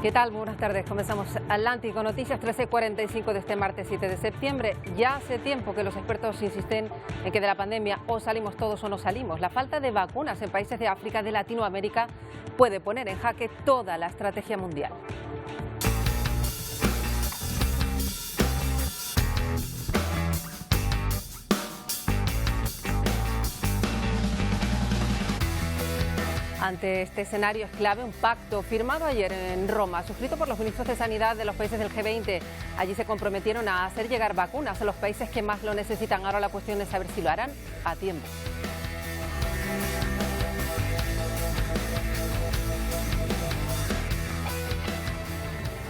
¿Qué tal? Buenas tardes. Comenzamos Atlántico Noticias 13:45 de este martes 7 de septiembre. Ya hace tiempo que los expertos insisten en que de la pandemia o salimos todos o no salimos. La falta de vacunas en países de África y de Latinoamérica puede poner en jaque toda la estrategia mundial. Ante este escenario es clave un pacto firmado ayer en Roma, suscrito por los ministros de Sanidad de los países del G20. Allí se comprometieron a hacer llegar vacunas a los países que más lo necesitan. Ahora la cuestión es saber si lo harán a tiempo.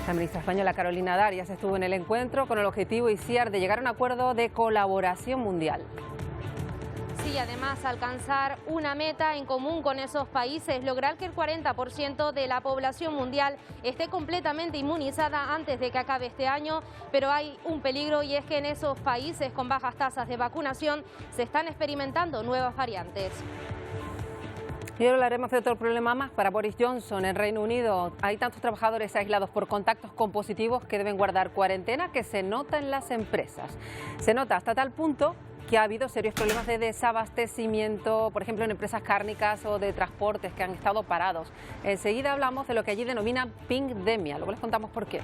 La ministra española Carolina Darias estuvo en el encuentro con el objetivo ICIAR de llegar a un acuerdo de colaboración mundial. Y además alcanzar una meta en común con esos países, lograr que el 40% de la población mundial esté completamente inmunizada antes de que acabe este año, pero hay un peligro y es que en esos países con bajas tasas de vacunación se están experimentando nuevas variantes. Y ahora hablaremos de otro problema más para Boris Johnson. En Reino Unido hay tantos trabajadores aislados por contactos con positivos que deben guardar cuarentena que se nota en las empresas. Se nota hasta tal punto que ha habido serios problemas de desabastecimiento, por ejemplo en empresas cárnicas o de transportes que han estado parados. Enseguida hablamos de lo que allí denominan pingdemia, luego les contamos por qué.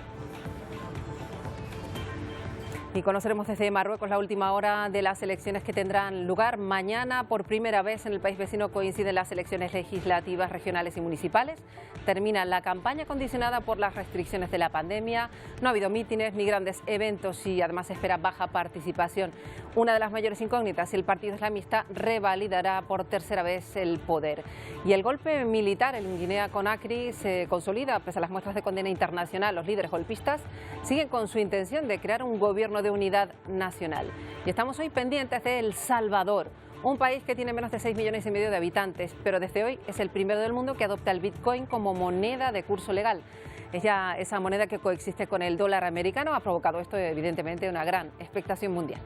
Y conoceremos desde Marruecos la última hora de las elecciones que tendrán lugar mañana. Por primera vez en el país vecino coinciden las elecciones legislativas, regionales y municipales. Termina la campaña condicionada por las restricciones de la pandemia. No ha habido mítines ni grandes eventos y además se espera baja participación. Una de las mayores incógnitas, si el partido islamista revalidará por tercera vez el poder. Y el golpe militar en Guinea-Conakry se consolida pese a las muestras de condena internacional. Los líderes golpistas siguen con su intención de crear un gobierno de unidad nacional. Y estamos hoy pendientes de El Salvador, un país que tiene menos de 6,5 millones de habitantes, pero desde hoy es el primero del mundo que adopta el Bitcoin como moneda de curso legal. Es ya esa moneda que coexiste con el dólar americano. Ha provocado esto evidentemente una gran expectación mundial.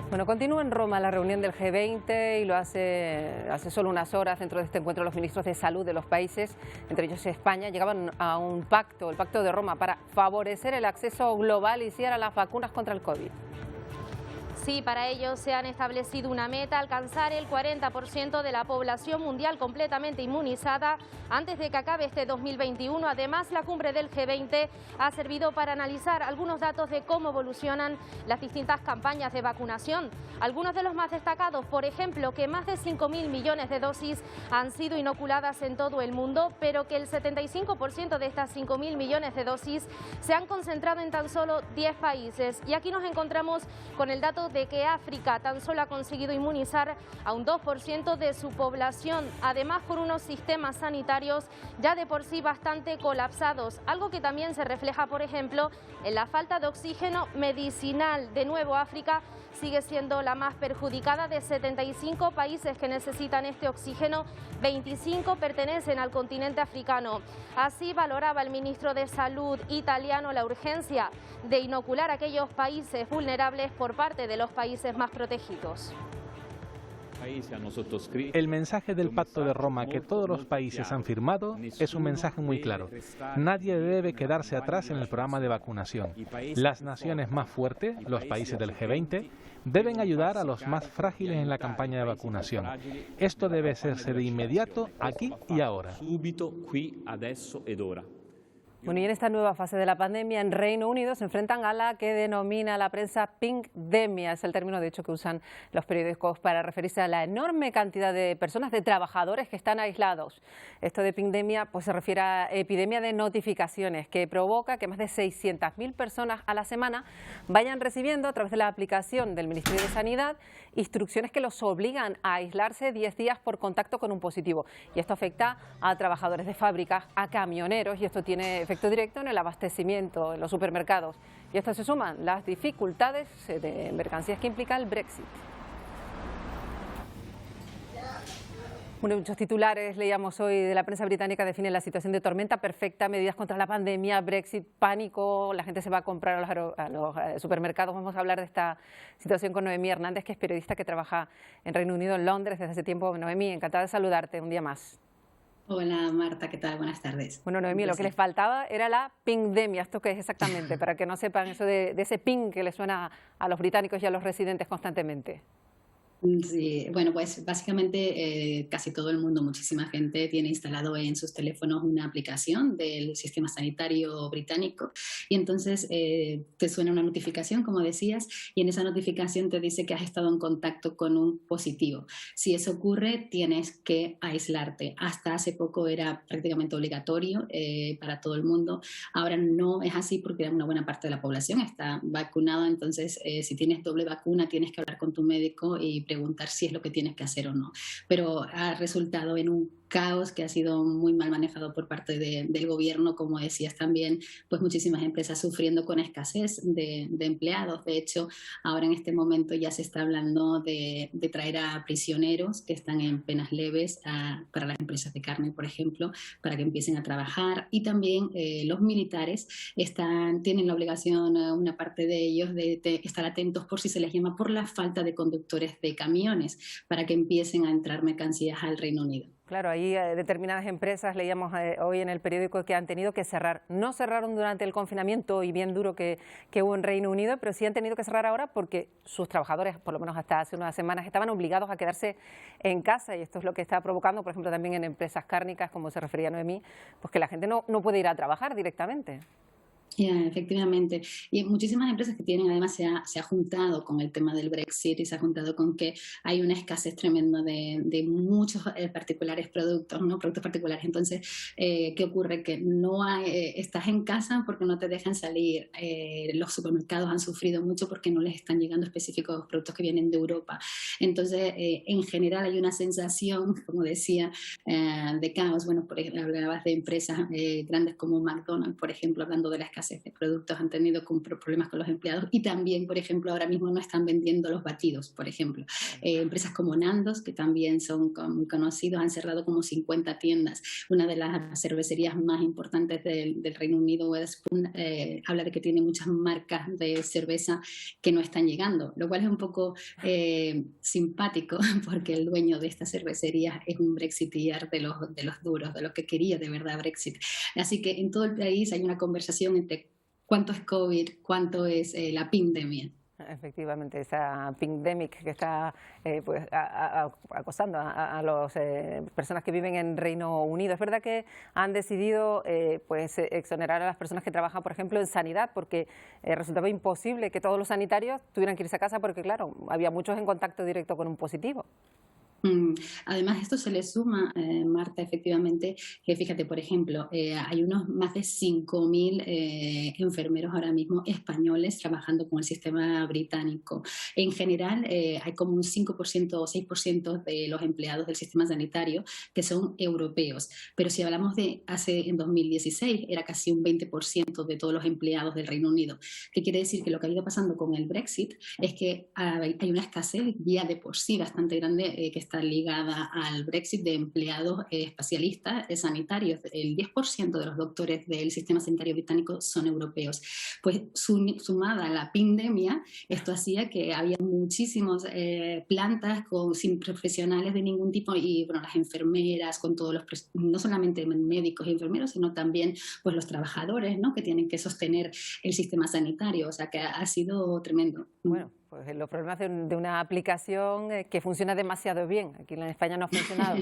Bueno, continúa en Roma la reunión del G20 y lo hace solo unas horas. Dentro de este encuentro los ministros de salud de los países, entre ellos España, llegaban a un pacto, el Pacto de Roma, para favorecer el acceso global y a las vacunas contra el COVID. Sí, para ello se han establecido una meta, alcanzar el 40% de la población mundial completamente inmunizada antes de que acabe este 2021. Además, la cumbre del G20 ha servido para analizar algunos datos de cómo evolucionan las distintas campañas de vacunación. Algunos de los más destacados, por ejemplo, que más de 5.000 millones de dosis han sido inoculadas en todo el mundo, pero que el 75% de estas 5.000 millones de dosis se han concentrado en tan solo 10 países. Y aquí nos encontramos con el dato de que África tan solo ha conseguido inmunizar a un 2% de su población, además por unos sistemas sanitarios ya de por sí bastante colapsados, algo que también se refleja, por ejemplo, en la falta de oxígeno medicinal. De nuevo, África sigue siendo la más perjudicada. De 75 países que necesitan este oxígeno, 25 pertenecen al continente africano. Así valoraba el ministro de Salud italiano la urgencia de inocular a aquellos países vulnerables por parte de los países más protegidos. El mensaje del Pacto de Roma que todos los países han firmado es un mensaje muy claro. Nadie debe quedarse atrás en el programa de vacunación. Las naciones más fuertes, los países del G20, deben ayudar a los más frágiles en la campaña de vacunación. Esto debe hacerse de inmediato, aquí y ahora. Bueno, y en esta nueva fase de la pandemia en Reino Unido se enfrentan a la que denomina la prensa pingdemia. Es el término de hecho que usan los periódicos para referirse a la enorme cantidad de personas, de trabajadores que están aislados. Esto de pingdemia pues se refiere a epidemia de notificaciones que provoca que más de 600.000 personas a la semana vayan recibiendo a través de la aplicación del Ministerio de Sanidad instrucciones que los obligan a aislarse 10 días por contacto con un positivo. Y esto afecta a trabajadores de fábricas, a camioneros, y esto tiene efecto directo en el abastecimiento, en los supermercados. Y a esto se suman las dificultades de mercancías que implica el Brexit. Bueno, muchos titulares leíamos hoy de la prensa británica definen la situación de tormenta perfecta, medidas contra la pandemia, Brexit, pánico, la gente se va a comprar a los supermercados. Vamos a hablar de esta situación con Noemí Hernández, que es periodista que trabaja en Reino Unido, en Londres, desde hace tiempo. Noemí, encantada de saludarte un día más. Hola Marta, ¿qué tal? Buenas tardes. Bueno, Noemí, lo que les faltaba era la pingdemia. ¿Esto qué es exactamente? Para que no sepan eso de ese ping que le suena a los británicos y a los residentes constantemente. Sí, bueno, pues básicamente casi todo el mundo, muchísima gente tiene instalado en sus teléfonos una aplicación del sistema sanitario británico y entonces te suena una notificación, como decías, y en esa notificación te dice que has estado en contacto con un positivo. Si eso ocurre, tienes que aislarte. Hasta hace poco era prácticamente obligatorio para todo el mundo. Ahora no es así porque una buena parte de la población está vacunada, entonces si tienes doble vacuna tienes que hablar con tu médico y preguntar si es lo que tienes que hacer o no. Pero ha resultado en un caos que ha sido muy mal manejado por parte del gobierno, como decías también, pues muchísimas empresas sufriendo con escasez de empleados. De hecho, ahora en este momento ya se está hablando de traer a prisioneros que están en penas leves para las empresas de carne, por ejemplo, para que empiecen a trabajar. Y también los militares tienen la obligación, una parte de ellos, de estar atentos por si se les llama por la falta de conductores de camiones para que empiecen a entrar mercancías al Reino Unido. Claro, ahí determinadas empresas, leíamos hoy en el periódico, que han tenido que cerrar. No cerraron durante el confinamiento y bien duro que hubo en Reino Unido, pero sí han tenido que cerrar ahora porque sus trabajadores, por lo menos hasta hace unas semanas, estaban obligados a quedarse en casa, y esto es lo que está provocando, por ejemplo, también en empresas cárnicas, como se refería Noemí, pues que la gente no puede ir a trabajar directamente. Efectivamente. Y muchísimas empresas que tienen, además se ha juntado con el tema del Brexit y se ha juntado con que hay una escasez tremenda de muchos particulares productos, ¿no? Productos particulares. Entonces, ¿qué ocurre? Que no estás en casa porque no te dejan salir. Los supermercados han sufrido mucho porque no les están llegando específicos productos que vienen de Europa. Entonces, en general hay una sensación, como decía, de caos. Bueno, por ejemplo, hablabas de empresas grandes como McDonald's, por ejemplo, hablando de la escasez de productos, han tenido problemas con los empleados, y también, por ejemplo, ahora mismo no están vendiendo los batidos, por ejemplo. Empresas como Nando's, que también son muy conocidos, han cerrado como 50 tiendas. Una de las cervecerías más importantes del Reino Unido, Wetherspoon, habla de que tiene muchas marcas de cerveza que no están llegando, lo cual es un poco simpático, porque el dueño de esta cervecería es un brexiteer de los duros, de los que quería de verdad Brexit. Así que en todo el país hay una conversación entre cuánto es COVID, cuánto es la pandemia. Efectivamente, esa pandemic que está pues, acosando a las personas que viven en Reino Unido. Es verdad que han decidido pues exonerar a las personas que trabajan, por ejemplo, en sanidad, porque resultaba imposible que todos los sanitarios tuvieran que irse a casa porque, claro, había muchos en contacto directo con un positivo. Además, esto se le suma, Marta, efectivamente, que fíjate, por ejemplo, hay más de 5.000 enfermeros ahora mismo españoles trabajando con el sistema británico. En general, hay como un 5% o 6% de los empleados del sistema sanitario que son europeos. Pero si hablamos de en 2016, era casi un 20% de todos los empleados del Reino Unido. ¿Qué quiere decir? Que lo que ha ido pasando con el Brexit es que hay una escasez ya de por sí bastante grande que está ligada al Brexit de empleados especialistas sanitarios. El 10% de los doctores del sistema sanitario británico son europeos. Pues sumada a la pandemia, esto hacía que había muchísimas plantas sin profesionales de ningún tipo, y bueno, las enfermeras, con todos no solamente médicos y enfermeros, sino también pues los trabajadores, ¿no?, que tienen que sostener el sistema sanitario. O sea que ha sido tremendo. Bueno, pues los problemas de una aplicación que funciona demasiado bien. Aquí en España no ha funcionado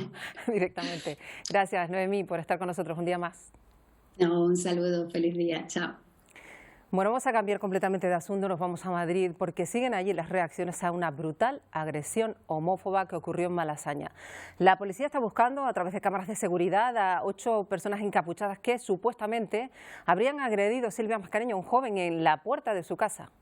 directamente. Gracias, Noemí, por estar con nosotros un día más. No, un saludo, feliz día, chao. Bueno, vamos a cambiar completamente de asunto, nos vamos a Madrid, porque siguen allí las reacciones a una brutal agresión homófoba que ocurrió en Malasaña. La policía está buscando a través de cámaras de seguridad a 8 personas encapuchadas que supuestamente habrían agredido a Silvia Mascareño, un joven, en la puerta de su casa.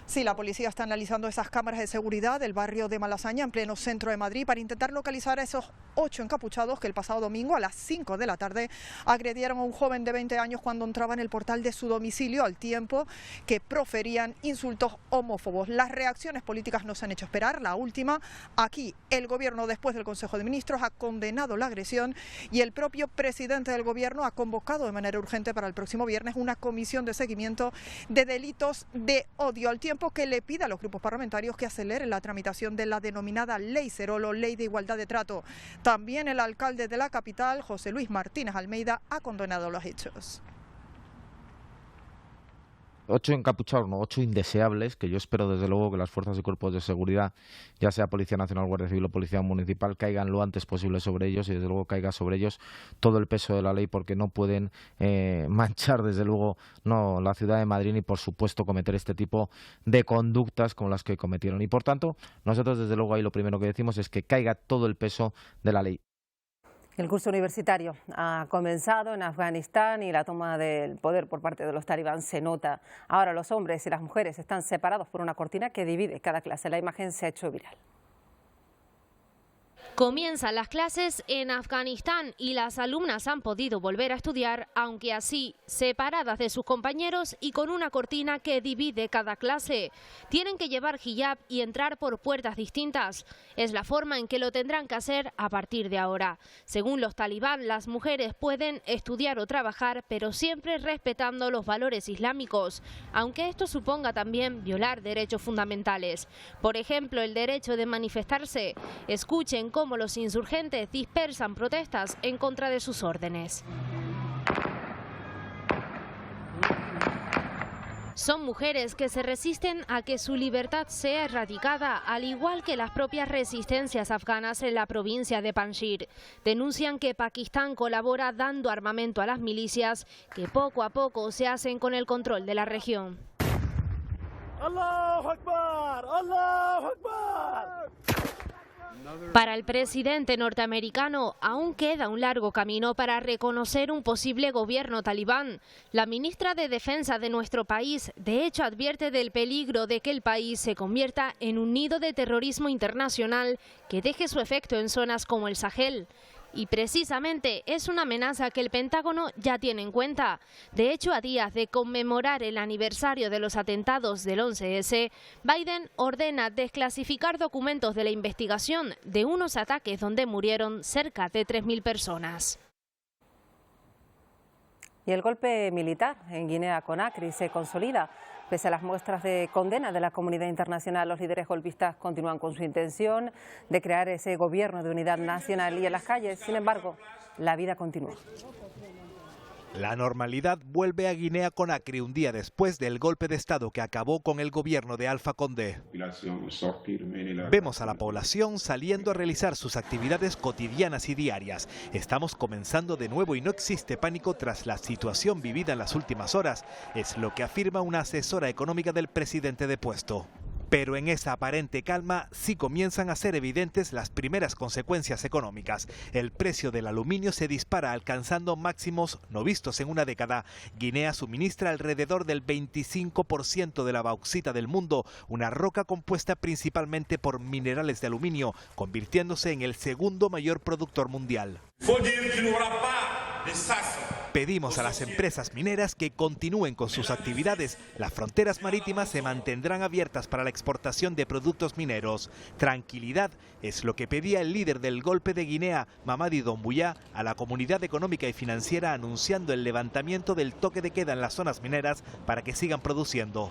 Sí, la policía está analizando esas cámaras de seguridad del barrio de Malasaña, en pleno centro de Madrid, para intentar localizar a esos 8 encapuchados que el pasado domingo a las 5 de la tarde agredieron a un joven de 20 años cuando entraba en el portal de su domicilio, al tiempo que proferían insultos homófobos. Las reacciones políticas no se han hecho esperar. La última, aquí el Gobierno, después del Consejo de Ministros, ha condenado la agresión y el propio presidente del Gobierno ha convocado de manera urgente para el próximo viernes una comisión de seguimiento de delitos de odio, al tiempo que le pide a los grupos parlamentarios que aceleren la tramitación de la denominada Ley Cerolo, Ley de Igualdad de Trato. También el alcalde de la capital, José Luis Martínez Almeida, ha condenado los hechos. 8 encapuchados, no, 8 indeseables, que yo espero desde luego que las fuerzas y cuerpos de seguridad, ya sea Policía Nacional, Guardia Civil o Policía Municipal, caigan lo antes posible sobre ellos y desde luego caiga sobre ellos todo el peso de la ley, porque no pueden manchar desde luego la ciudad de Madrid ni por supuesto cometer este tipo de conductas como las que cometieron. Y por tanto, nosotros desde luego ahí lo primero que decimos es que caiga todo el peso de la ley. El curso universitario ha comenzado en Afganistán y la toma del poder por parte de los talibán se nota. Ahora los hombres y las mujeres están separados por una cortina que divide cada clase. La imagen se ha hecho viral. Comienzan las clases en Afganistán y las alumnas han podido volver a estudiar, aunque así, separadas de sus compañeros y con una cortina que divide cada clase. Tienen que llevar hijab y entrar por puertas distintas. Es la forma en que lo tendrán que hacer a partir de ahora. Según los talibán, las mujeres pueden estudiar o trabajar, pero siempre respetando los valores islámicos, aunque esto suponga también violar derechos fundamentales. Por ejemplo, el derecho de manifestarse. Escuchen cómo los insurgentes dispersan protestas en contra de sus órdenes. Son mujeres que se resisten a que su libertad sea erradicada, al igual que las propias resistencias afganas en la provincia de Panjshir. Denuncian que Pakistán colabora dando armamento a las milicias que poco a poco se hacen con el control de la región. ¡Allahu Akbar! ¡Allahu Akbar! Para el presidente norteamericano aún queda un largo camino para reconocer un posible gobierno talibán. La ministra de Defensa de nuestro país, de hecho, advierte del peligro de que el país se convierta en un nido de terrorismo internacional que deje su efecto en zonas como el Sahel. Y precisamente es una amenaza que el Pentágono ya tiene en cuenta. De hecho, a días de conmemorar el aniversario de los atentados del 11S, Biden ordena desclasificar documentos de la investigación de unos ataques donde murieron cerca de 3.000 personas. Y el golpe militar en Guinea-Conakry se consolida. Pese a las muestras de condena de la comunidad internacional, los líderes golpistas continúan con su intención de crear ese gobierno de unidad nacional y en las calles, sin embargo, la vida continúa. La normalidad vuelve a Guinea-Conakry un día después del golpe de Estado que acabó con el gobierno de Alpha Condé. Vemos a la población saliendo a realizar sus actividades cotidianas y diarias. Estamos comenzando de nuevo y no existe pánico tras la situación vivida en las últimas horas, es lo que afirma una asesora económica del presidente depuesto. Pero en esa aparente calma sí comienzan a ser evidentes las primeras consecuencias económicas. El precio del aluminio se dispara alcanzando máximos no vistos en una década. Guinea suministra alrededor del 25% de la bauxita del mundo, una roca compuesta principalmente por minerales de aluminio, convirtiéndose en el segundo mayor productor mundial. Pedimos a las empresas mineras que continúen con sus actividades. Las fronteras marítimas se mantendrán abiertas para la exportación de productos mineros. Tranquilidad es lo que pedía el líder del golpe de Guinea, Mamadi Doumbouya, a la comunidad económica y financiera anunciando el levantamiento del toque de queda en las zonas mineras para que sigan produciendo.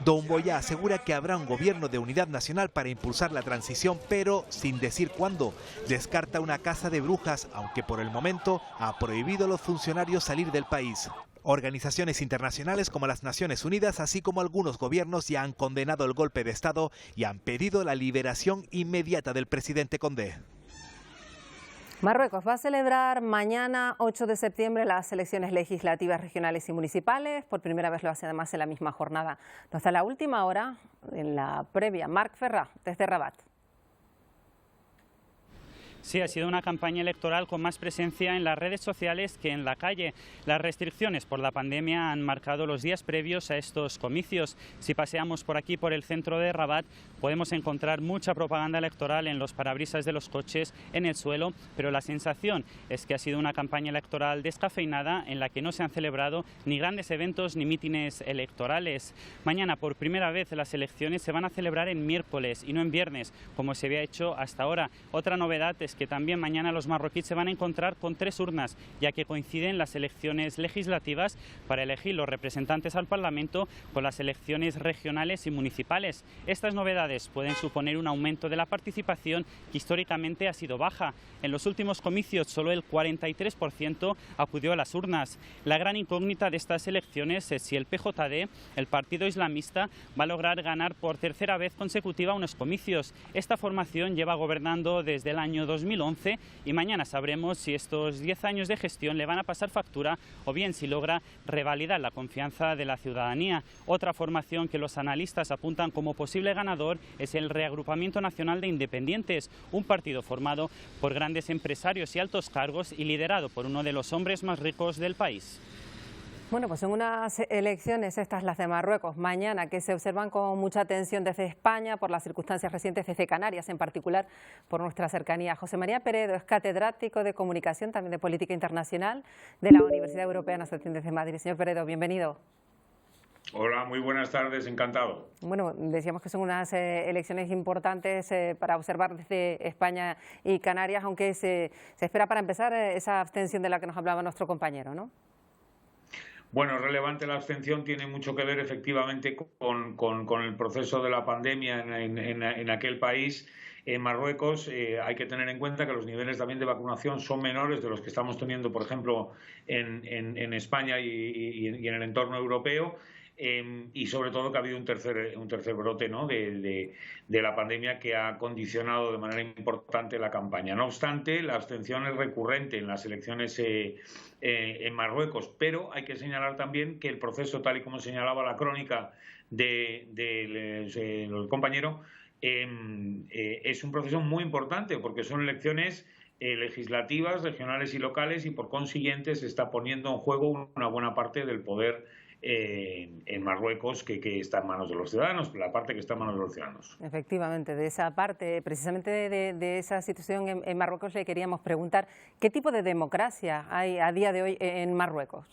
Doumbouya asegura que habrá un gobierno de unidad nacional para impulsar la transición, pero sin decir cuándo. Descarta una caza de brujas, aunque por el momento ha prohibido a los funcionarios salir del país. Organizaciones internacionales como las Naciones Unidas, así como algunos gobiernos, ya han condenado el golpe de Estado y han pedido la liberación inmediata del presidente Condé. Marruecos va a celebrar mañana 8 de septiembre las elecciones legislativas regionales y municipales. Por primera vez lo hace además en la misma jornada. Hasta la última hora, en la previa, Marc Ferrà, desde Rabat. Sí, ha sido una campaña electoral con más presencia en las redes sociales que en la calle. Las restricciones por la pandemia han marcado los días previos a estos comicios. Si paseamos por aquí, por el centro de Rabat, podemos encontrar mucha propaganda electoral en los parabrisas de los coches, en el suelo, pero la sensación es que ha sido una campaña electoral descafeinada en la que no se han celebrado ni grandes eventos ni mítines electorales. Mañana, por primera vez, las elecciones se van a celebrar en miércoles y no en viernes, como se había hecho hasta ahora. Otra novedad es que también mañana los marroquíes se van a encontrar con 3 urnas, ya que coinciden las elecciones legislativas para elegir los representantes al Parlamento con las elecciones regionales y municipales. Estas novedades pueden suponer un aumento de la participación que históricamente ha sido baja. En los últimos comicios solo el 43% acudió a las urnas. La gran incógnita de estas elecciones es si el PJD, el partido islamista, va a lograr ganar por tercera vez consecutiva unos comicios. Esta formación lleva gobernando desde el año 2011 y mañana sabremos si estos 10 años de gestión le van a pasar factura o bien si logra revalidar la confianza de la ciudadanía. Otra formación que los analistas apuntan como posible ganador es el Reagrupamiento Nacional de Independientes, un partido formado por grandes empresarios y altos cargos y liderado por uno de los hombres más ricos del país. Bueno, pues son unas elecciones, estas las de Marruecos, mañana, que se observan con mucha atención desde España por las circunstancias recientes desde Canarias, en particular por nuestra cercanía. José María Peredo es catedrático de Comunicación, también de Política Internacional, de la Universidad Europea, nos atiende desde Madrid. Señor Peredo, bienvenido. Hola, muy buenas tardes, encantado. Bueno, decíamos que son unas elecciones importantes para observar desde España y Canarias, aunque se espera para empezar esa abstención de la que nos hablaba nuestro compañero, ¿no? Bueno, es relevante la abstención, tiene mucho que ver efectivamente con el proceso de la pandemia en aquel país. En Marruecos hay que tener en cuenta que los niveles también de vacunación son menores de los que estamos teniendo, por ejemplo, en España y en el entorno europeo. Y sobre todo que ha habido un tercer brote, ¿no?, de la pandemia que ha condicionado de manera importante la campaña. No obstante, la abstención es recurrente en las elecciones en Marruecos, pero hay que señalar también que el proceso, tal y como señalaba la crónica del compañero, es un proceso muy importante porque son elecciones legislativas, regionales y locales y por consiguiente se está poniendo en juego una buena parte del poder en Marruecos que está en manos de los ciudadanos, la parte que está en manos de los ciudadanos. Efectivamente, de esa parte, precisamente de esa situación en Marruecos le queríamos preguntar, ¿qué tipo de democracia hay a día de hoy en Marruecos?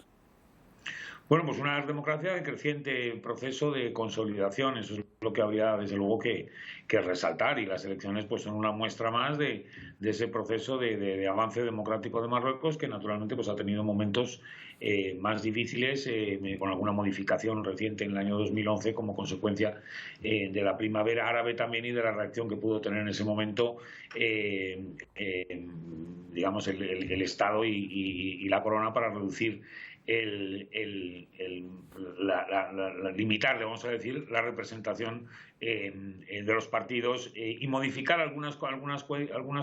Bueno, pues una democracia en creciente proceso de consolidación, eso es lo que habría desde luego que resaltar, y las elecciones pues son una muestra más de ese proceso de avance democrático de Marruecos, que naturalmente pues ha tenido momentos más difíciles, con alguna modificación reciente en el año 2011 como consecuencia de la primavera árabe también y de la reacción que pudo tener en ese momento digamos el Estado y la corona para reducir limitarle, vamos a decir, la representación de los partidos y modificar algunas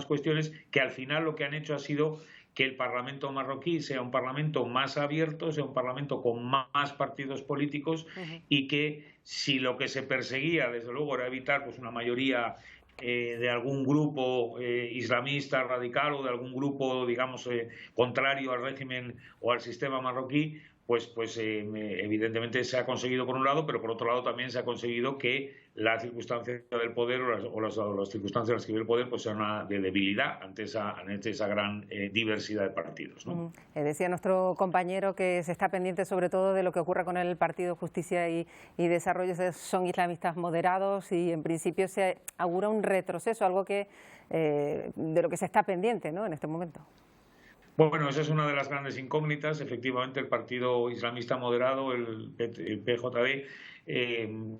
cuestiones que al final lo que han hecho ha sido que el Parlamento marroquí sea un Parlamento más abierto, sea un Parlamento con más partidos políticos y que si lo que se perseguía, desde luego, era evitar pues una mayoría de algún grupo islamista radical o de algún grupo, digamos, contrario al régimen o al sistema marroquí, pues evidentemente se ha conseguido por un lado, pero por otro lado también se ha conseguido que la circunstancia del poder o las circunstancias en las que vive el poder pues sea una de debilidad ante esa gran diversidad de partidos, ¿no? Decía nuestro compañero que se está pendiente sobre todo de lo que ocurra con el Partido Justicia y Desarrollo. Son islamistas moderados y en principio se augura un retroceso, algo que de lo que se está pendiente, ¿no?, en este momento. Bueno, esa es una de las grandes incógnitas. Efectivamente, el Partido Islamista Moderado, el PJD,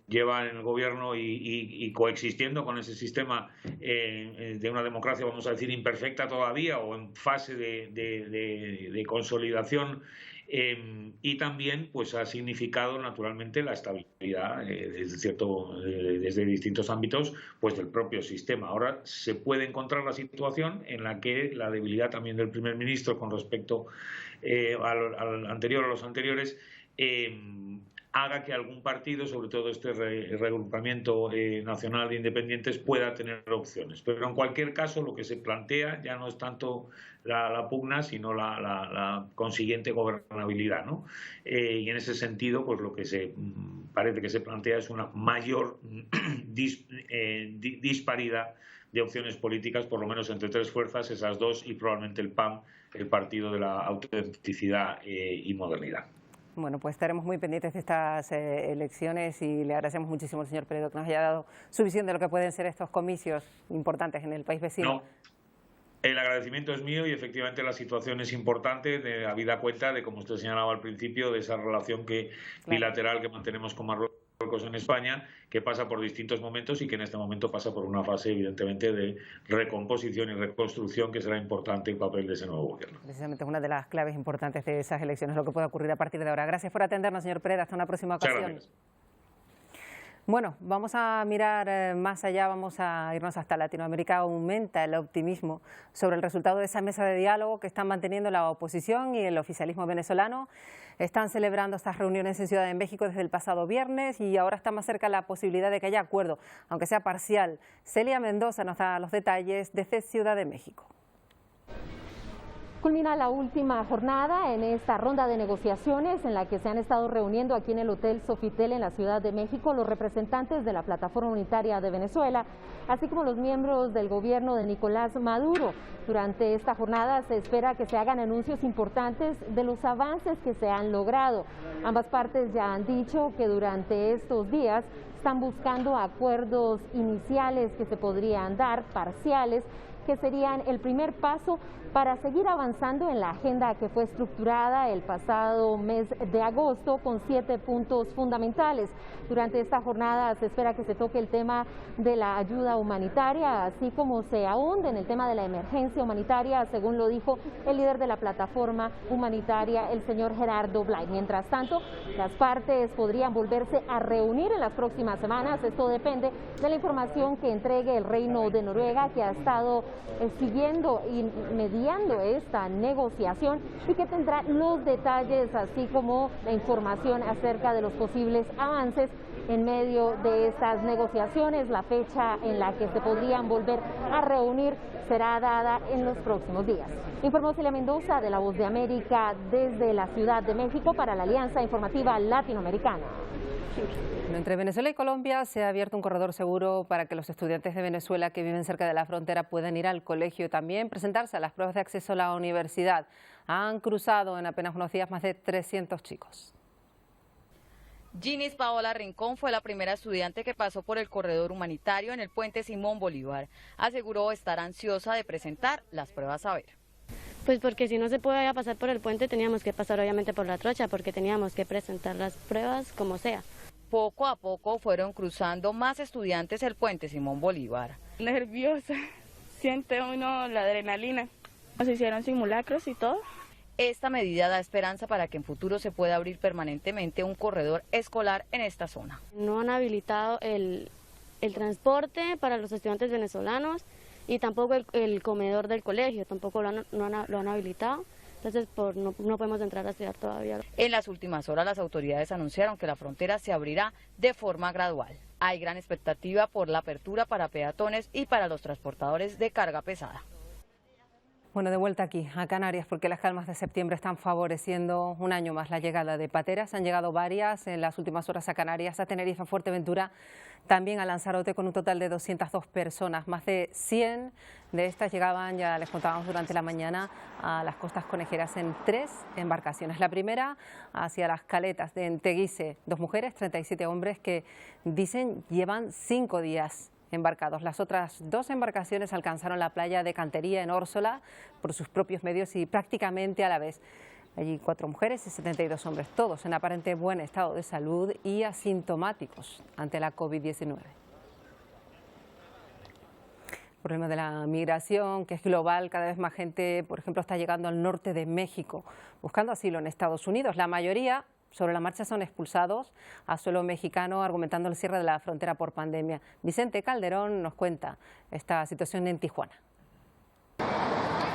lleva en el gobierno y coexistiendo con ese sistema de una democracia, vamos a decir, imperfecta todavía o en fase de consolidación. Y también pues ha significado naturalmente la estabilidad desde distintos ámbitos pues del propio sistema. Ahora se puede encontrar la situación en la que la debilidad también del primer ministro con respecto a los anteriores haga que algún partido, sobre todo este reagrupamiento nacional de independientes, pueda tener opciones. Pero en cualquier caso lo que se plantea ya no es tanto la pugna, sino la consiguiente gobernabilidad, ¿no? Y en ese sentido, pues lo que parece que se plantea es una mayor disparidad de opciones políticas, por lo menos entre tres fuerzas, esas dos, y probablemente el PAN, el partido de la autenticidad y modernidad. Bueno, pues estaremos muy pendientes de estas elecciones y le agradecemos muchísimo al señor Peredo que nos haya dado su visión de lo que pueden ser estos comicios importantes en el país vecino. No, el agradecimiento es mío y efectivamente la situación es importante, habida cuenta de, como usted señalaba al principio, de esa relación bilateral que mantenemos con Marruecos en España, que pasa por distintos momentos y que en este momento pasa por una fase evidentemente de recomposición y reconstrucción, que será importante el papel de ese nuevo gobierno. Precisamente es una de las claves importantes de esas elecciones, lo que puede ocurrir a partir de ahora. Gracias por atendernos, señor Peredo. Hasta una próxima ocasión. Bueno, vamos a mirar más allá, vamos a irnos hasta Latinoamérica. Aumenta el optimismo sobre el resultado de esa mesa de diálogo que están manteniendo la oposición y el oficialismo venezolano. Están celebrando estas reuniones en Ciudad de México desde el pasado viernes y ahora está más cerca la posibilidad de que haya acuerdo, aunque sea parcial. Celia Mendoza nos da los detalles desde Ciudad de México. Culmina la última jornada en esta ronda de negociaciones en la que se han estado reuniendo aquí en el Hotel Sofitel en la Ciudad de México los representantes de la Plataforma Unitaria de Venezuela, así como los miembros del gobierno de Nicolás Maduro. Durante esta jornada se espera que se hagan anuncios importantes de los avances que se han logrado. Ambas partes ya han dicho que durante estos días están buscando acuerdos iniciales que se podrían dar, parciales, que serían el primer paso para seguir avanzando en la agenda que fue estructurada el pasado mes de agosto con 7 puntos fundamentales. Durante esta jornada se espera que se toque el tema de la ayuda humanitaria, así como se ahonde en el tema de la emergencia humanitaria, según lo dijo el líder de la plataforma humanitaria, el señor Gerardo Blay. Mientras tanto, las partes podrían volverse a reunir en las próximas semanas. Esto depende de la información que entregue el Reino de Noruega, que ha estado siguiendo y mediando esta negociación y que tendrá los detalles, así como la información acerca de los posibles avances en medio de estas negociaciones. La fecha en la que se podrían volver a reunir será dada en los próximos días. Informó Celia Mendoza de La Voz de América desde la Ciudad de México para la Alianza Informativa Latinoamericana. Entre Venezuela y Colombia se ha abierto un corredor seguro para que los estudiantes de Venezuela que viven cerca de la frontera puedan ir al colegio y también presentarse a las pruebas de acceso a la universidad. Han cruzado en apenas unos días más de 300 chicos. Ginis Paola Rincón fue la primera estudiante que pasó por el corredor humanitario en el puente Simón Bolívar. Aseguró estar ansiosa de presentar las pruebas a ver. Pues porque si no se podía pasar por el puente teníamos que pasar obviamente por la trocha, porque teníamos que presentar las pruebas como sea. Poco a poco fueron cruzando más estudiantes el puente Simón Bolívar. Nerviosa, siente uno la adrenalina. Nos hicieron simulacros y todo. Esta medida da esperanza para que en futuro se pueda abrir permanentemente un corredor escolar en esta zona. No han habilitado el transporte para los estudiantes venezolanos y tampoco el comedor del colegio, tampoco lo han habilitado. Entonces no podemos entrar a estudiar todavía. En las últimas horas las autoridades anunciaron que la frontera se abrirá de forma gradual. Hay gran expectativa por la apertura para peatones y para los transportadores de carga pesada. Bueno, de vuelta aquí, a Canarias, porque las calmas de septiembre están favoreciendo un año más la llegada de pateras. Han llegado varias en las últimas horas a Canarias, a Tenerife, a Fuerteventura, también a Lanzarote, con un total de 202 personas. Más de 100 de estas llegaban, ya les contábamos durante la mañana, a las costas conejeras en 3 embarcaciones. La primera hacia las caletas de Enteguise, 2 mujeres, 37 hombres que dicen llevan 5 días embarcados. Las otras 2 embarcaciones alcanzaron la playa de Cantería en Órsola por sus propios medios y prácticamente a la vez. Allí 4 mujeres y 72 hombres, todos en aparente buen estado de salud y asintomáticos ante la COVID-19. El problema de la migración, que es global, cada vez más gente, por ejemplo, está llegando al norte de México buscando asilo en Estados Unidos. La mayoría sobre la marcha son expulsados a suelo mexicano, argumentando el cierre de la frontera por pandemia. Vicente Calderón nos cuenta esta situación en Tijuana.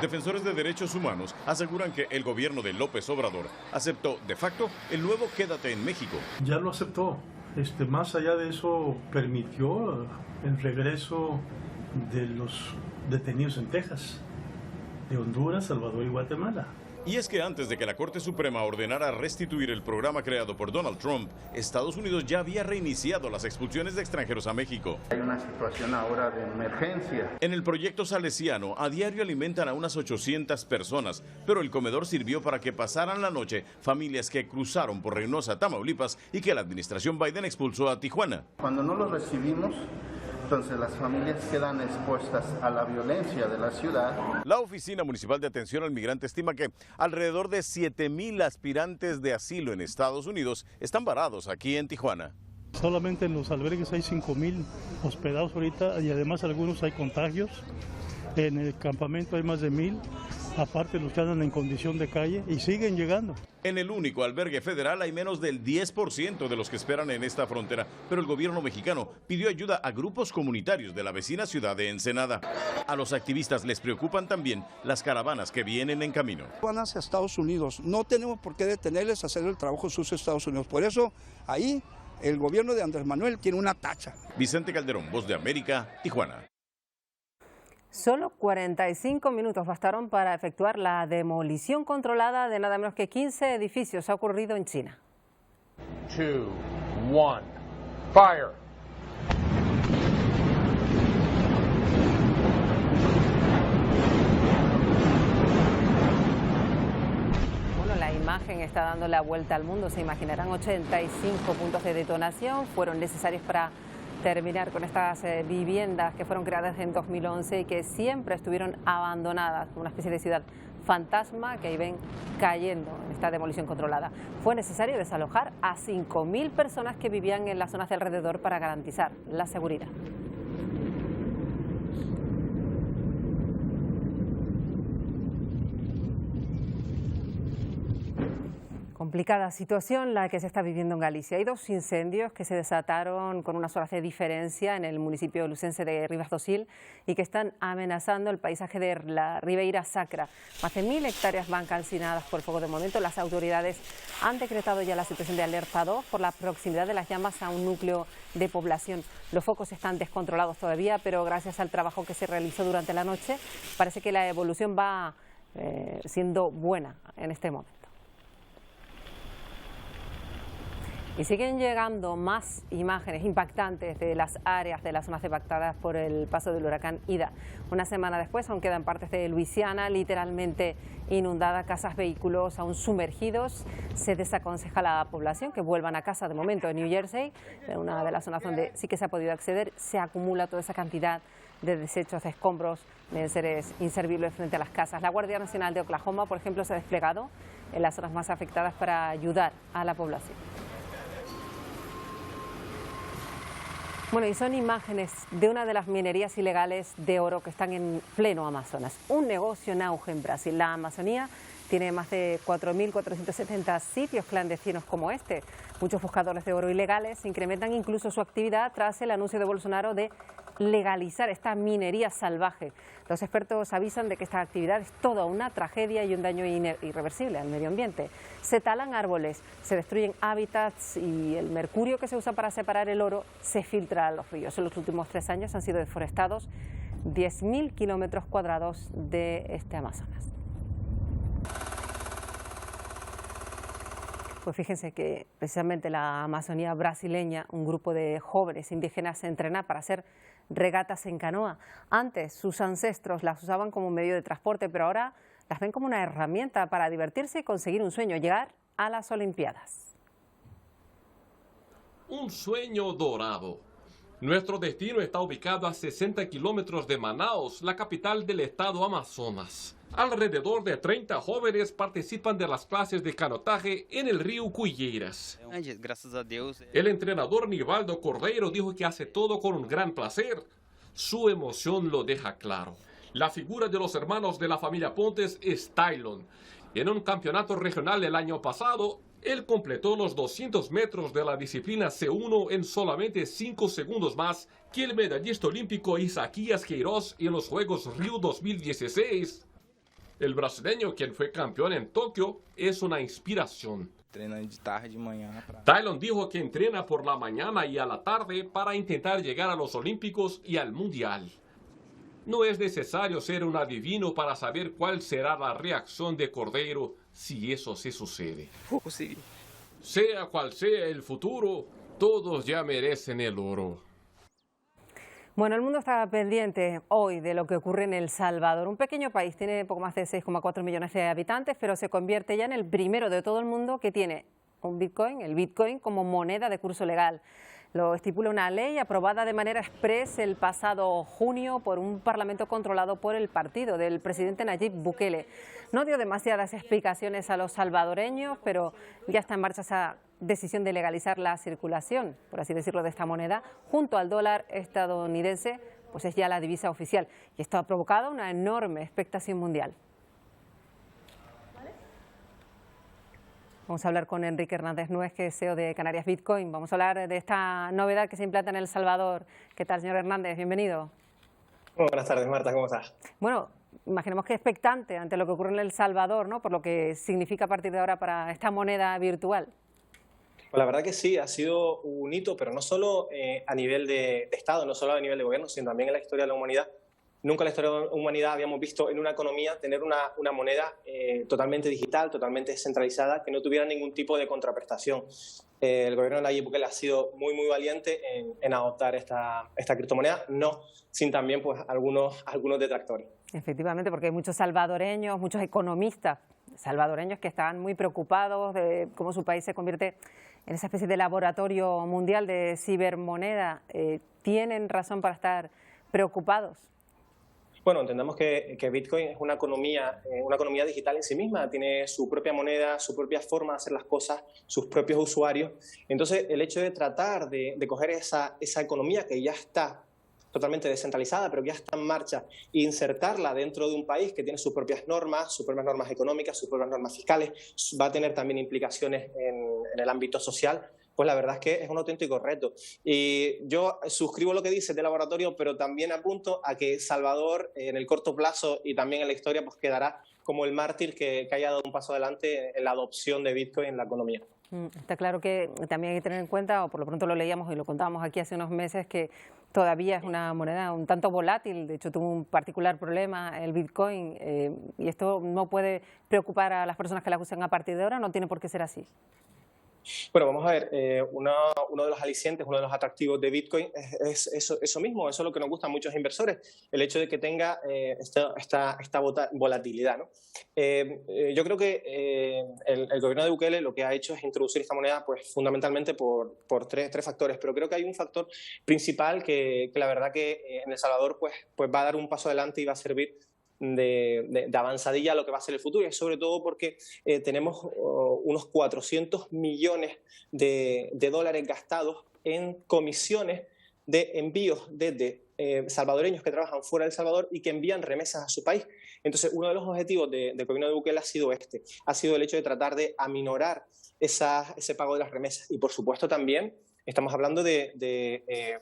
Defensores de derechos humanos aseguran que el gobierno de López Obrador aceptó de facto el nuevo Quédate en México. Ya lo aceptó. Más allá de eso, permitió el regreso de los detenidos en Texas, de Honduras, Salvador y Guatemala. Y es que antes de que la Corte Suprema ordenara restituir el programa creado por Donald Trump, Estados Unidos ya había reiniciado las expulsiones de extranjeros a México. Hay una situación ahora de emergencia. En el proyecto salesiano, a diario alimentan a unas 800 personas, pero el comedor sirvió para que pasaran la noche familias que cruzaron por Reynosa, Tamaulipas, y que la administración Biden expulsó a Tijuana. Cuando no los recibimos, entonces las familias quedan expuestas a la violencia de la ciudad. La Oficina Municipal de Atención al Migrante estima que alrededor de 7,000 aspirantes de asilo en Estados Unidos están varados aquí en Tijuana. Solamente en los albergues hay 5,000 hospedados ahorita y además algunos hay contagios. En el campamento hay más de 1,000, aparte los que andan en condición de calle y siguen llegando. En el único albergue federal hay menos del 10% de los que esperan en esta frontera, pero el gobierno mexicano pidió ayuda a grupos comunitarios de la vecina ciudad de Ensenada. A los activistas les preocupan también las caravanas que vienen en camino. Van hacia Estados Unidos, no tenemos por qué detenerles a hacer el trabajo sucio a Estados Unidos, por eso ahí el gobierno de Andrés Manuel tiene una tacha. Vicente Calderón, Voz de América, Tijuana. Solo 45 minutos bastaron para efectuar la demolición controlada de nada menos que 15 edificios. Ha ocurrido en China. 2, 1, fire. Bueno, la imagen está dando la vuelta al mundo. Se imaginarán 85 puntos de detonación. Fueron necesarios para terminar con estas viviendas que fueron creadas en 2011 y que siempre estuvieron abandonadas, una especie de ciudad fantasma que ahí ven cayendo en esta demolición controlada. Fue necesario desalojar a 5.000 personas que vivían en las zonas de alrededor para garantizar la seguridad. Complicada situación la que se está viviendo en Galicia. Hay 2 incendios que se desataron con unas horas de diferencia en el municipio lucense de Rivas do Sil y que están amenazando el paisaje de la Ribeira Sacra. Más de 1.000 hectáreas van calcinadas por el fuego. De momento las autoridades han decretado ya la situación de alerta 2 por la proximidad de las llamas a un núcleo de población. Los focos están descontrolados todavía, pero gracias al trabajo que se realizó durante la noche parece que la evolución va siendo buena en este momento. Y siguen llegando más imágenes impactantes de las áreas de las zonas impactadas por el paso del huracán Ida. Una semana después aún quedan partes de Luisiana literalmente inundadas, casas, vehículos aún sumergidos. Se desaconseja a la población que vuelvan a casa. De momento en New Jersey, una de las zonas donde sí que se ha podido acceder, se acumula toda esa cantidad de desechos, de escombros, de seres inservibles frente a las casas. La Guardia Nacional de Oklahoma, por ejemplo, se ha desplegado en las zonas más afectadas para ayudar a la población. Bueno, y son imágenes de una de las minerías ilegales de oro que están en pleno Amazonas. Un negocio en auge en Brasil. La Amazonía tiene más de 4.470 sitios clandestinos como este. Muchos buscadores de oro ilegales incrementan incluso su actividad tras el anuncio de Bolsonaro de legalizar esta minería salvaje. Los expertos avisan de que esta actividad es toda una tragedia y un daño irreversible al medio ambiente. Se talan árboles, se destruyen hábitats y el mercurio que se usa para separar el oro se filtra a los ríos. En los últimos 3 años han sido deforestados 10.000 kilómetros cuadrados de este Amazonas. Pues fíjense que precisamente la Amazonía brasileña, un grupo de jóvenes indígenas se entrena para hacer regatas en canoa. Antes sus ancestros las usaban como medio de transporte, pero ahora las ven como una herramienta para divertirse y conseguir un sueño, llegar a las Olimpiadas. Un sueño dorado. Nuestro destino está ubicado a 60 kilómetros de Manaus, la capital del estado Amazonas. Alrededor de 30 jóvenes participan de las clases de canotaje en el río Cuilleiras. El entrenador Nivaldo Cordeiro dijo que hace todo con un gran placer. Su emoción lo deja claro. La figura de los hermanos de la familia Pontes es Tylon. En un campeonato regional el año pasado, él completó los 200 metros de la disciplina C1 en solamente 5 segundos más que el medallista olímpico Isaquias Queiroz en los Juegos Río 2016. El brasileño, quien fue campeón en Tokio, es una inspiración. Tylon dijo que entrena por la mañana y a la tarde para intentar llegar a los Olímpicos y al Mundial. No es necesario ser un adivino para saber cuál será la reacción de Cordeiro si eso se sucede. Sea cual sea el futuro, todos ya merecen el oro. Bueno, el mundo está pendiente hoy de lo que ocurre en El Salvador. Un pequeño país, tiene poco más de 6,4 millones de habitantes, pero se convierte ya en el primero de todo el mundo que tiene un Bitcoin, el Bitcoin, como moneda de curso legal. Lo estipula una ley aprobada de manera express el pasado junio por un parlamento controlado por el partido del presidente Nayib Bukele. No dio demasiadas explicaciones a los salvadoreños, pero ya está en marcha esa decisión de legalizar la circulación, por así decirlo, de esta moneda junto al dólar estadounidense, pues es ya la divisa oficial. Y esto ha provocado una enorme expectación mundial. Vamos a hablar con Enrique Hernández Nuez, que es CEO de Canarias Bitcoin. Vamos a hablar de esta novedad que se implanta en El Salvador. ¿Qué tal, señor Hernández? Bienvenido. Buenas tardes, Marta, ¿cómo estás? Bueno, imaginemos que expectante ante lo que ocurre en El Salvador, ¿no? Por lo que significa a partir de ahora para esta moneda virtual. Pues la verdad que sí, ha sido un hito, pero no solo a nivel de Estado, no solo a nivel de gobierno, sino también en la historia de la humanidad. Nunca en la historia de la humanidad habíamos visto en una economía tener una moneda totalmente digital, totalmente descentralizada, que no tuviera ningún tipo de contraprestación. El gobierno de Nayib Bukele ha sido muy salvador en adoptar esta criptomoneda, no sin también pues algunos detractores. Efectivamente, porque hay muchos salvadoreños, muchos economistas salvadoreños que están muy preocupados de cómo su país se convierte en esa especie de laboratorio mundial de cibermoneda. ¿Tienen razón para estar preocupados? Bueno, entendemos que Bitcoin es una economía digital en sí misma, tiene su propia moneda, su propia forma de hacer las cosas, sus propios usuarios. Entonces, el hecho de tratar de coger esa economía que ya está totalmente descentralizada, pero que ya está en marcha, e insertarla dentro de un país que tiene sus propias normas económicas, sus propias normas fiscales, va a tener también implicaciones en el ámbito social, pues la verdad es que es un auténtico reto. Y yo suscribo lo que dice de laboratorio, pero también apunto a que Salvador en el corto plazo y también en la historia pues quedará como el mártir que haya dado un paso adelante en la adopción de Bitcoin en la economía. Está claro que también hay que tener en cuenta, o por lo pronto lo leíamos y lo contábamos aquí hace unos meses, que todavía es una moneda un tanto volátil. De hecho, tuvo un particular problema el Bitcoin y esto no puede preocupar a las personas que la usan a partir de ahora, no tiene por qué ser así. Bueno, vamos a ver, uno de los alicientes, uno de los atractivos de Bitcoin es eso mismo, eso es lo que nos gusta a muchos inversores, el hecho de que tenga esta volatilidad, ¿no? Yo creo que el gobierno de Bukele lo que ha hecho es introducir esta moneda pues fundamentalmente por tres factores, pero creo que hay un factor principal que la verdad que en El Salvador pues va a dar un paso adelante y va a servir de avanzadilla a lo que va a ser el futuro, y sobre todo porque tenemos unos 400 millones de dólares gastados en comisiones de envíos desde salvadoreños que trabajan fuera de El Salvador y que envían remesas a su país. Entonces, uno de los objetivos del gobierno de Bukele ha sido el hecho de tratar de aminorar ese pago de las remesas. Y, por supuesto, también estamos hablando de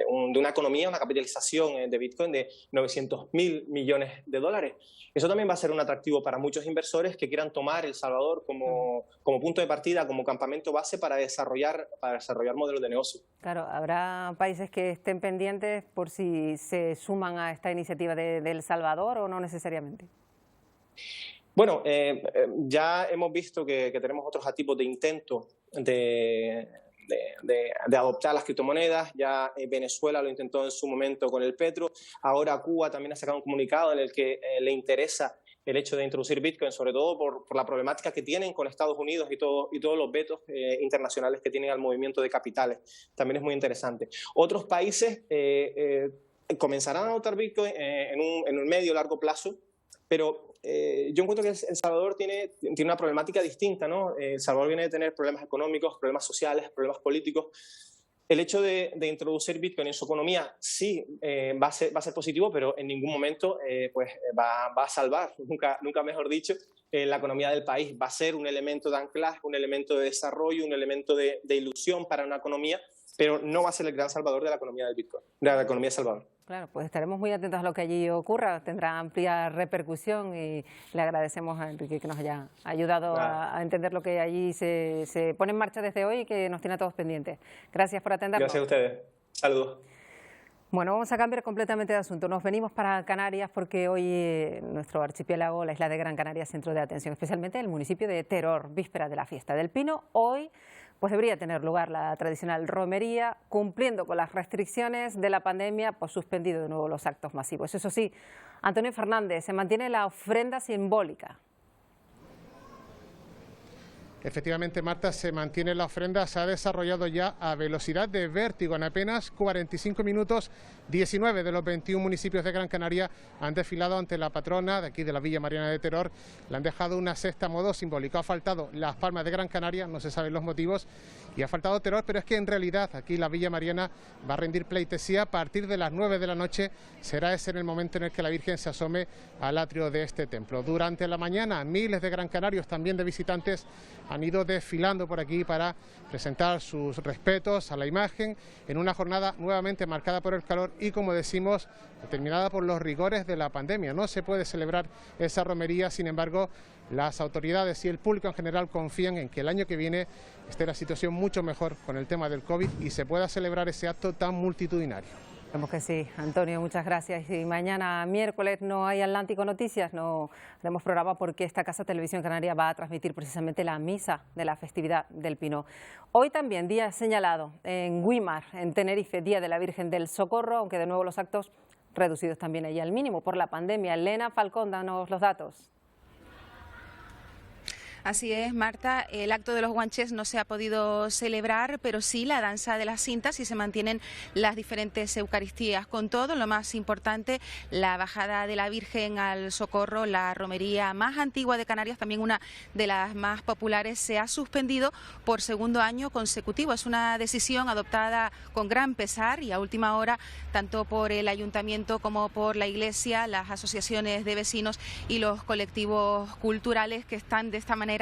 una economía, una capitalización de Bitcoin de 900.000 millones de dólares. Eso también va a ser un atractivo para muchos inversores que quieran tomar El Salvador como punto de partida, como campamento base para desarrollar modelos de negocio. Claro, habrá países que estén pendientes por si se suman a esta iniciativa de El Salvador o no necesariamente. Bueno, ya hemos visto que tenemos otros tipos de intentos de adoptar las criptomonedas. Ya Venezuela lo intentó en su momento con el petro, ahora Cuba también ha sacado un comunicado en el que le interesa el hecho de introducir Bitcoin, sobre todo por la problemática que tienen con Estados Unidos y todos los vetos internacionales que tienen al movimiento de capitales. También es muy interesante. Otros países comenzarán a adoptar Bitcoin en un medio o largo plazo, pero yo encuentro que El Salvador tiene una problemática distinta, ¿no? El Salvador viene de tener problemas económicos, problemas sociales, problemas políticos. El hecho de introducir Bitcoin en su economía sí va a ser positivo, pero en ningún momento va a salvar, nunca mejor dicho, la economía del país. Va a ser un elemento de anclaje, un elemento de desarrollo, un elemento de ilusión para una economía, pero no va a ser el gran salvador de la economía del Bitcoin, de la economía de El Salvador. Claro, pues estaremos muy atentos a lo que allí ocurra, tendrá amplia repercusión y le agradecemos a Enrique que nos haya ayudado a entender lo que allí se pone en marcha desde hoy y que nos tiene a todos pendientes. Gracias por atendernos. Gracias a ustedes. Saludos. Bueno, vamos a cambiar completamente de asunto. Nos venimos para Canarias porque hoy nuestro archipiélago, la isla de Gran Canaria, es centro de atención, especialmente el municipio de Teror, víspera de la fiesta del Pino. Hoy pues debería tener lugar la tradicional romería, cumpliendo con las restricciones de la pandemia, pues suspendido de nuevo los actos masivos. Eso sí, Antonio Fernández, se mantiene la ofrenda simbólica. Efectivamente, Marta, se mantiene la ofrenda, se ha desarrollado ya a velocidad de vértigo. En apenas 45 minutos, 19 de los 21 municipios de Gran Canaria han desfilado ante la patrona de aquí de la Villa Mariana de Teror. Le han dejado una cesta a modo simbólico. Ha faltado Las Palmas de Gran Canaria, no se saben los motivos, y ha faltado Teror, pero es que en realidad aquí la Villa Mariana va a rendir pleitesía a partir de las 9 de la noche. Será ese el momento en el que la Virgen se asome al atrio de este templo. Durante la mañana, miles de gran canarios, también de visitantes, han ido desfilando por aquí para presentar sus respetos a la imagen en una jornada nuevamente marcada por el calor y, como decimos, determinada por los rigores de la pandemia. No se puede celebrar esa romería, sin embargo, las autoridades y el público en general confían en que el año que viene esté la situación mucho mejor con el tema del COVID y se pueda celebrar ese acto tan multitudinario. Esperemos que sí. Antonio, muchas gracias. Y mañana miércoles no hay Atlántico Noticias, no haremos programa porque esta Casa Televisión Canaria va a transmitir precisamente la misa de la festividad del Pino. Hoy también día señalado en Güímar, en Tenerife, Día de la Virgen del Socorro, aunque de nuevo los actos reducidos también allí al mínimo por la pandemia. Elena Falcón, danos los datos. Así es, Marta, el acto de los guanches no se ha podido celebrar, pero sí la danza de las cintas y se mantienen las diferentes eucaristías. Con todo, lo más importante, la bajada de la Virgen al Socorro, la romería más antigua de Canarias, también una de las más populares, se ha suspendido por segundo año consecutivo. Es una decisión adoptada con gran pesar y a última hora, tanto por el Ayuntamiento como por la Iglesia, las asociaciones de vecinos y los colectivos culturales que están de esta manera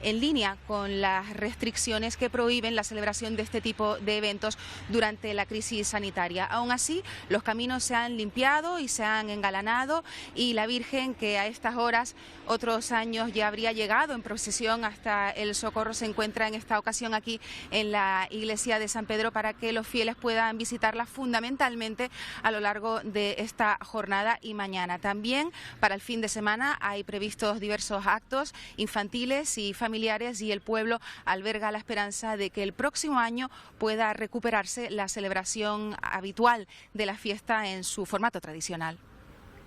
en línea con las restricciones que prohíben la celebración de este tipo de eventos durante la crisis sanitaria. Aún así, los caminos se han limpiado y se han engalanado y la Virgen, que a estas horas otros años ya habría llegado en procesión hasta el Socorro, se encuentra en esta ocasión aquí en la iglesia de San Pedro para que los fieles puedan visitarla fundamentalmente a lo largo de esta jornada y mañana. También para el fin de semana hay previstos diversos actos infantiles y familiares y el pueblo alberga la esperanza de que el próximo año pueda recuperarse la celebración habitual de la fiesta en su formato tradicional.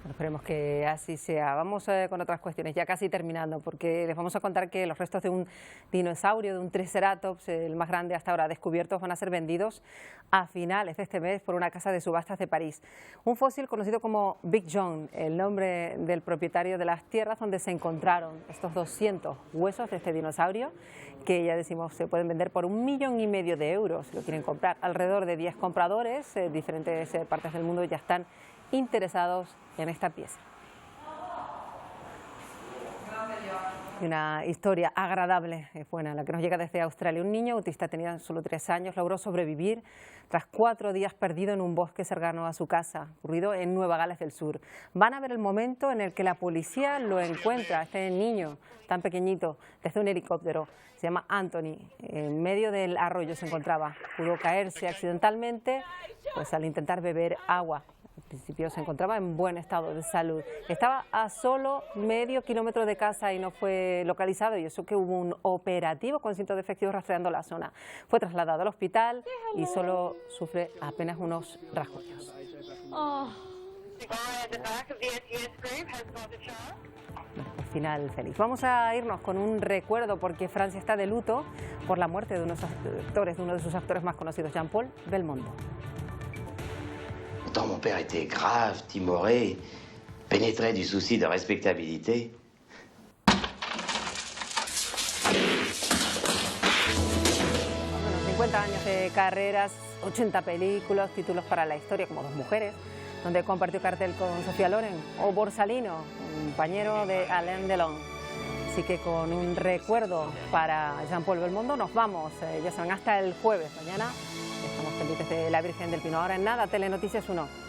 Bueno, esperemos que así sea. Vamos con otras cuestiones, ya casi terminando, porque les vamos a contar que los restos de un dinosaurio, de un triceratops, el más grande hasta ahora descubiertos, van a ser vendidos a finales de este mes por una casa de subastas de París. Un fósil conocido como Big John, el nombre del propietario de las tierras donde se encontraron estos 200 huesos de este dinosaurio, que ya decimos se pueden vender por 1,5 millones de euros. Si lo quieren comprar, alrededor de 10 compradores de diferentes partes del mundo ya están interesados en esta pieza. Una historia agradable, buena, la que nos llega desde Australia. Un niño autista, tenía solo 3 años, logró sobrevivir tras 4 días perdido en un bosque cercano a su casa, ocurrido en Nueva Gales del Sur. Van a ver el momento en el que la policía lo encuentra, este niño tan pequeñito, desde un helicóptero. Se llama Anthony, en medio del arroyo se encontraba. Pudo caerse accidentalmente pues al intentar beber agua. Al principio se encontraba en buen estado de salud. Estaba a solo medio kilómetro de casa y no fue localizado, y eso que hubo un operativo con cientos de efectivos rastreando la zona. Fue trasladado al hospital y solo sufre apenas unos rasguños. Pues final feliz. Vamos a irnos con un recuerdo porque Francia está de luto por la muerte de uno de sus actores más conocidos, Jean-Paul Belmondo. Pourtant, mon père était grave, timoré, pénétré du souci de respectabilité. 50 años de carreras, 80 películas, títulos para la historia como Dos mujeres, donde compartió cartel con Sofía Loren, o Borsalino, compañero de Alain Delon. Así que con un recuerdo para Jean-Paul Belmondo nos vamos, ya saben, hasta el jueves. Mañana estamos pendientes de la Virgen del Pino. Ahora en nada, Telenoticias 1.